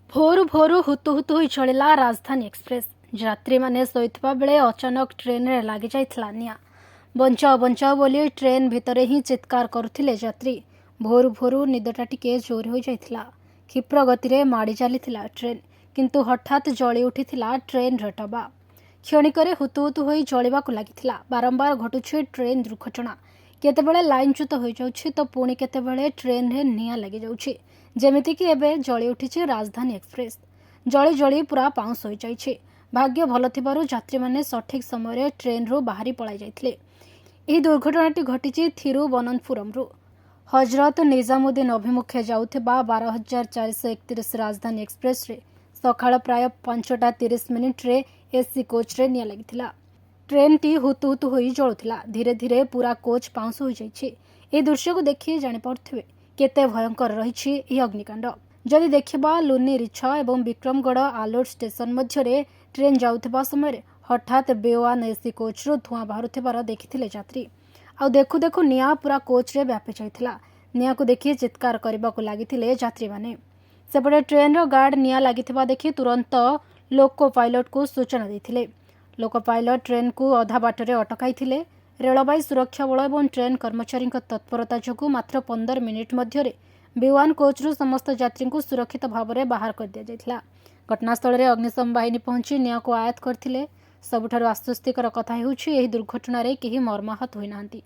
भोरु भोरु हुतु हुतु होई चलिला राजधानी एक्सप्रेस। यात्री माने शोइथबा बेले अचानक ट्रेन रे लागि जाइथला निया। बंचाओ बंचाओ बोली ट्रेन भितरे ही चित्कार करुथिले यात्री। भोरु भोरु निदटा टिके जोर हो जाइथला। क्षिप्र गति रे माड़ी चलीथिला ट्रेन, किंतु हठात जळी उठिथिला ट्रेन रे डबा। क्षणिकरे हुतु हुतु होई जळिबाकु लागिथिला। बारंबार घटुछि ट्रेन दुर्घटना। केतेबेले लाइनच्युत हो जाउछि तो पुणी केतेबेले ट्रेन रे निया लागि जाउछि। जेमिति कि एबे जळी उठिछि राजधानी एक्सप्रेस। जळी जळी पूरा पाउंस हो जाइछि। भाग्य भल थिबारु यात्री माने सठिक समय ट्रेन रू बाहरी पळाइ जाइथिले। एही दुर्घटनाटी घटिछि थिरुवनंतपुरम रु हजरत निजामुद्दीन अभिमुखे जाउथिबा 12,431 राजधानी एक्सप्रेस रे सकाळ प्राय 5:30 रे एसी कोच रे निया लागिथिला। ट्रेन टी हुतु हुतु होई जळुथिला। धीरे धीरे पूरा कोच पाउंस हो जाइछि। ए दृश्य को देखि जानि पारुथिबे केते भयंकर रहिछि एही अग्निकांड। जदि देखिबा लुनी रिछा एवं विक्रमगढ़ आलोट स्टेशन मध्यरे ट्रेन जाउथिबा समय हठात बेवान एसी कोच रो धुआं बाहरुथिबार देखिथिले यात्री। आ देखु देखु निया पूरा कोच रे व्यापी जाइथिला। निया को देखि चित्कार करबाकू लागिथिले यात्री माने। सेपटे ट्रेन रो गार्ड निया लागिथिबा देखि तुरंत लोको पायलट को सूचना देथिले। लोको पायलट ट्रेन को अधा बाटरे अटकाइथिले। रेलबाई सुरक्षा बल और ट्रेन कर्मचारी तत्परता जोगु मात्र 15 मिनिट मध्यरे बेवान कोचरू समस्त यात्री को सुरक्षित भाव में बाहर कर दिया जाइथिला। घटनास्थल में अग्निशम बाहिनी पहुंची निया को आयत्त करथिले। सबुठारु आश्वस्तिकर कथा हेउछि एही दुर्घटना रे केही मर्माहत होई नांती।